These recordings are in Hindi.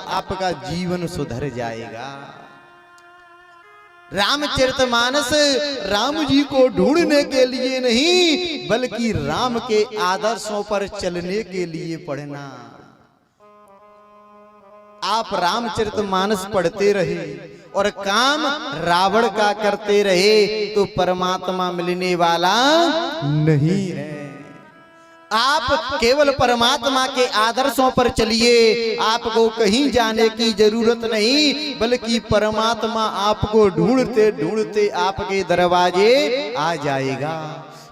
आपका जीवन सुधर जाएगा। रामचरितमानस राम जी को ढूंढने के लिए नहीं, बल्कि राम के आदर्शों पर चलने के लिए पढ़ना। आप रामचरितमानस पढ़ते रहे और काम रावण का करते रहे तो परमात्मा मिलने वाला नहीं है। आप केवल परमात्मा के आदर्शों पर चलिए, आपको कहीं जाने की जरूरत नहीं, बल्कि परमात्मा आपको ढूंढते ढूंढते आपके दरवाजे आ जाएगा।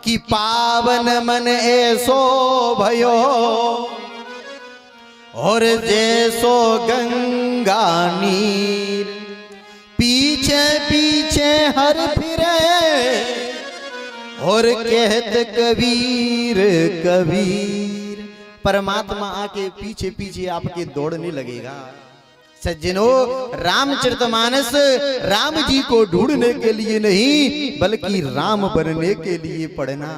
कि पावन मन ऐसो भयो और जैसो गंगा नीर, पीछे पीछे हर फिरे और कहत कबीर कबीर। परमात्मा आके पीछे पीछे आपके दौड़ने लगेगा। सज्जनों, रामचरितमानस राम जी को ढूंढने के लिए नहीं, बल्कि राम बनने के लिए पढ़ना।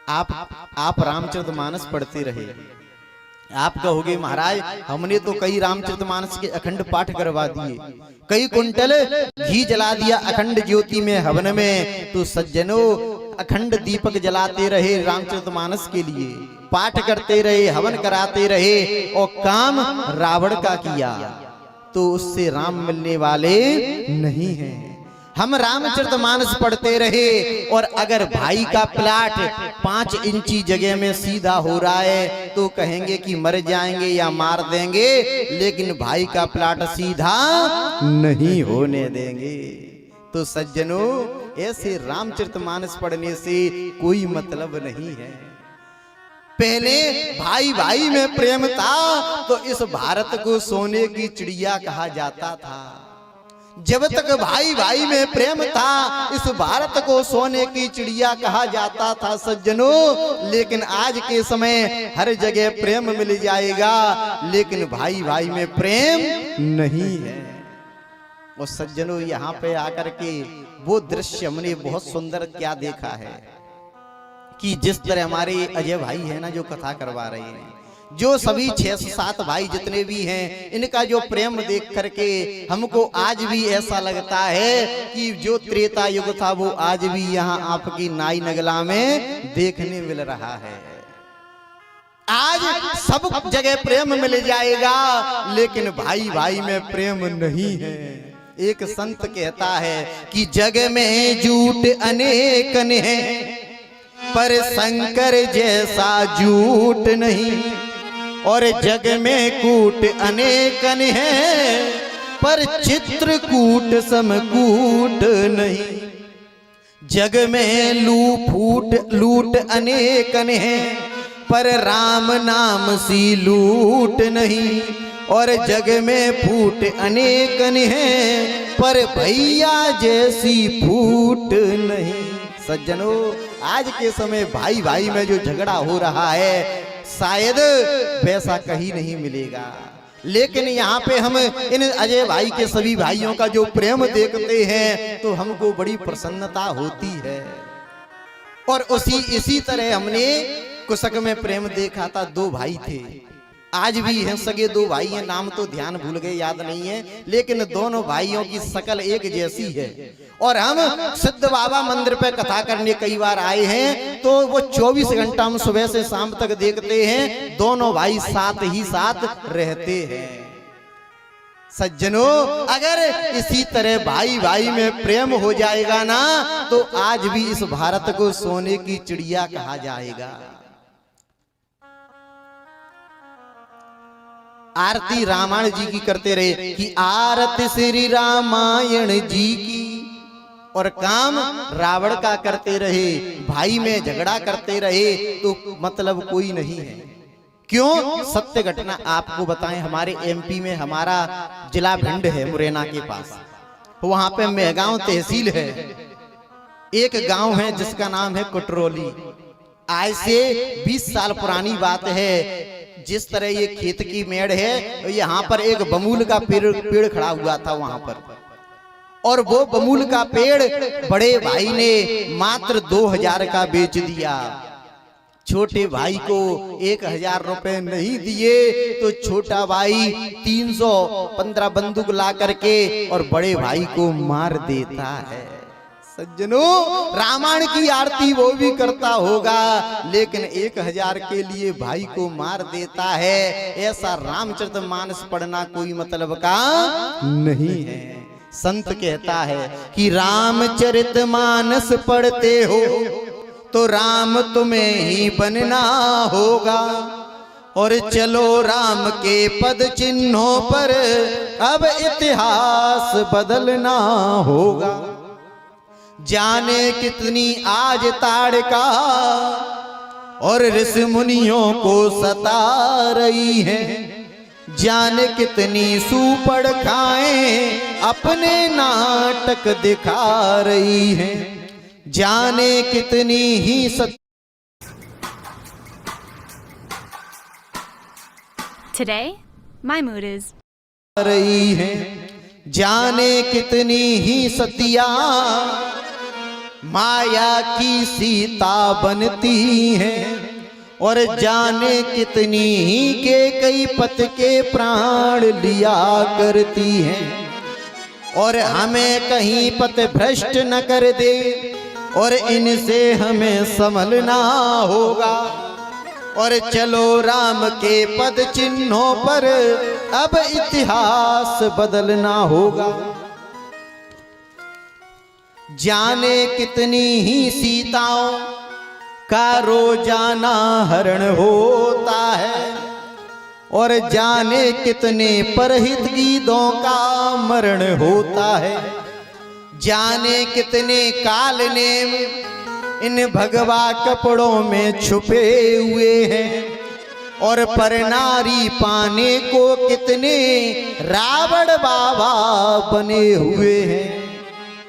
आप रामचरितमानस पढ़ते रहे। आप कहोगे महाराज हमने तो कई रामचरितमानस के अखंड पाठ करवा दिए, कई कुंटल घी जला दिया अखंड ज्योति में हवन में। तो सज्जनों, अखंड दीपक जलाते रहे रामचरितमानस के लिए, पाठ करते रहे, हवन कराते रहे और काम रावण का किया, तो उससे राम मिलने वाले नहीं हैं। हम रामचरितमानस पढ़ते रहे और अगर भाई का प्लाट 5 इंची जगह में सीधा हो रहा है तो कहेंगे कि मर जाएंगे या मार देंगे, लेकिन भाई का प्लाट सीधा नहीं होने देंगे। तो सज्जनों, ऐसे रामचरितमानस पढ़ने से कोई मतलब नहीं है। पहले भाई भाई में प्रेम था तो इस भारत को सोने की चिड़िया कहा जाता था। जब तक भाई भाई में प्रेम था इस भारत को सोने की चिड़िया कहा जाता था सज्जनों। लेकिन आज के समय हर जगह प्रेम मिल जाएगा, लेकिन भाई भाई में प्रेम नहीं है। और सज्जनों, यहाँ पे आकर के वो दृश्य हमने बहुत सुंदर क्या देखा है कि जिस तरह हमारे अजय भाई है ना, जो कथा करवा रहे हैं, जो सभी 6 से 7 भाई जितने भी हैं, इनका जो प्रेम देख करके हमको आज भी ऐसा लगता है कि जो त्रेता युग था वो आज भी यहाँ आपकी नाई नगला में देखने मिल रहा है। आज सब जगह प्रेम मिल जाएगा, लेकिन भाई भाई में प्रेम नहीं है। एक संत कहता है कि जग में झूठ अनेकन है, पर शंकर जैसा झूठ नहीं। और जग में कूट अनेकन है, पर चित्रकूट समकूट नहीं। जग में लूट अनेकन है, पर राम नाम सी लूट नहीं। और जग में फूट अनेकन है, पर भैया जैसी फूट नहीं। सज्जनों, आज के समय भाई भाई में जो झगड़ा हो रहा है शायद वैसा कहीं नहीं मिलेगा, लेकिन यहाँ पे हम इन अजय भाई के सभी भाइयों का जो प्रेम देखते हैं तो हमको बड़ी प्रसन्नता होती है। और इसी तरह हमने कुशक में प्रेम देखा था। 2 भाई थे, आज भी हैं सगे 2 भाई हैं, नाम तो ध्यान भूल गए, याद नहीं है, लेकिन दोनों भाइयों की शकल एक जैसी है। और हम सिद्ध बाबा मंदिर पे कथा करने कई बार आए हैं तो वो 24 घंटा हम सुबह से शाम तक देखते हैं, दोनों भाई साथ ही साथ रहते हैं। सज्जनों, अगर इसी तरह भाई भाई में प्रेम हो जाएगा ना तो आज भी इस भारत को सोने की चिड़िया कहा जाएगा। आरती रामायण जी की करते रहे कि आरती श्री रामायण जी की, और काम रावण का करते रहे, भाई में झगड़ा करते रहे तो मतलब कोई नहीं है। क्यों? सत्य घटना आपको बताएं, हमारे एमपी में हमारा जिला भिंड है मुरैना के पास, वहां पे मेहगांव तहसील है। एक गांव है जिसका नाम है कुटरोली। आज से 20 साल पुरानी बात है। जिस तरह ये खेत की मेड़ है, यहाँ पर एक बमूल का पेड़ खड़ा हुआ था वहां पर, और वो बमूल का पेड़ बड़े भाई ने मात्र 2000 का बेच दिया। छोटे भाई को 1000 रुपए नहीं दिए तो छोटा भाई 315 बंदूक ला करके और बड़े भाई को मार देता है। सज्जनों, रामायण की आरती वो भी करता होगा, लेकिन 1000 के लिए भाई को मार देता है। ऐसा रामचरितमानस पढ़ना कोई मतलब का नहीं है। संत कहता है कि रामचरितमानस पढ़ते हो तो राम तुम्हें ही बनना होगा, और चलो राम के पद चिन्हों पर अब इतिहास बदलना होगा। जाने कितनी आज ताड़का और ऋषि मुनियों को सता रही है, जाने कितनी सुपड़ खाएं अपने नाटक दिखा रही है, जाने कितनी ही Today, my mood is रही है, जाने कितनी ही सतिया माया की सीता बनती है, और जाने कितनी ही के कई पत के प्राण लिया करती हैं, और हमें कहीं पत भ्रष्ट न कर दे, और इनसे हमें संभलना होगा, और चलो राम के पद चिन्हों पर अब इतिहास बदलना होगा। जाने कितनी ही सीताओं का रोजाना हरण होता है, और जाने कितने परहित गीदों का मरण होता है, जाने कितने काल नेम इन भगवा कपड़ों में छुपे हुए हैं, और पर नारी पाने को कितने रावण बाबा बने हुए हैं,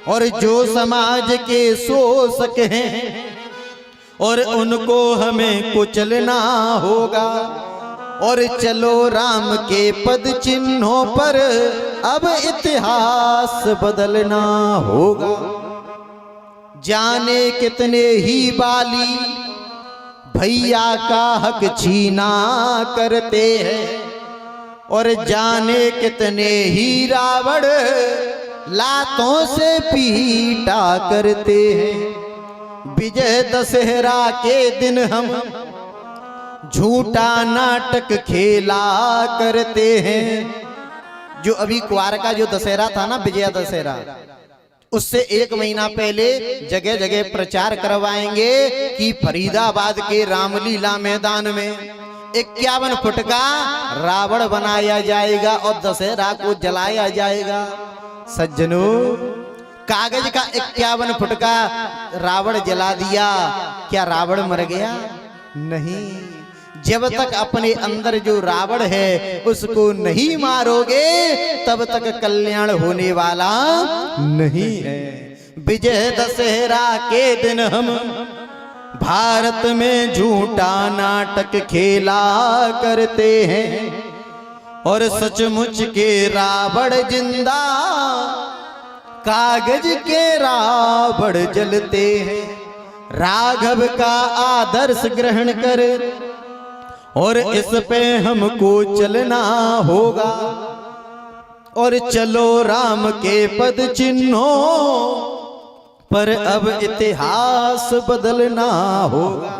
और जो समाज के शोषक हैं और उनको हमें कुचलना होगा, और चलो राम के पद चिन्हों पर अब इतिहास बदलना होगा। जाने कितने ही बाली भैया का हक छीना करते हैं, और जाने कितने ही रावण लातों से पीटा करते हैं। विजय दशहरा के दिन हम झूठा नाटक खेला करते हैं। जो अभी कुआर का जो दशहरा था ना, विजया दशहरा, उससे 1 महीना पहले जगह जगह प्रचार करवाएंगे कि फरीदाबाद के रामलीला मैदान में 51 फुट का रावण बनाया जाएगा और दशहरा को जलाया जाएगा। सज्जनों, कागज का 51 फुट का रावण जला दिया, क्या रावण मर गया? नहीं। जब तक अपने अंदर जो रावण है उसको नहीं मारोगे तब तक कल्याण होने वाला नहीं है। विजय दशहरा के दिन हम भारत में झूठा नाटक खेला करते हैं, और सचमुच के रावण जिंदा कागज के रावण जलते हैं। राघव का आदर्श ग्रहण कर और इस पे हमको चलना होगा, और चलो राम के पद चिन्हों पर अब इतिहास बदलना होगा।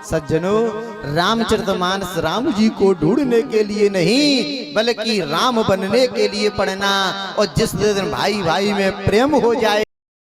सज्जनों, रामचरितमानस राम जी को ढूंढने के लिए नहीं बल्कि राम बनने के लिए पढ़ना, और जिस दिन भाई भाई में प्रेम हो जाए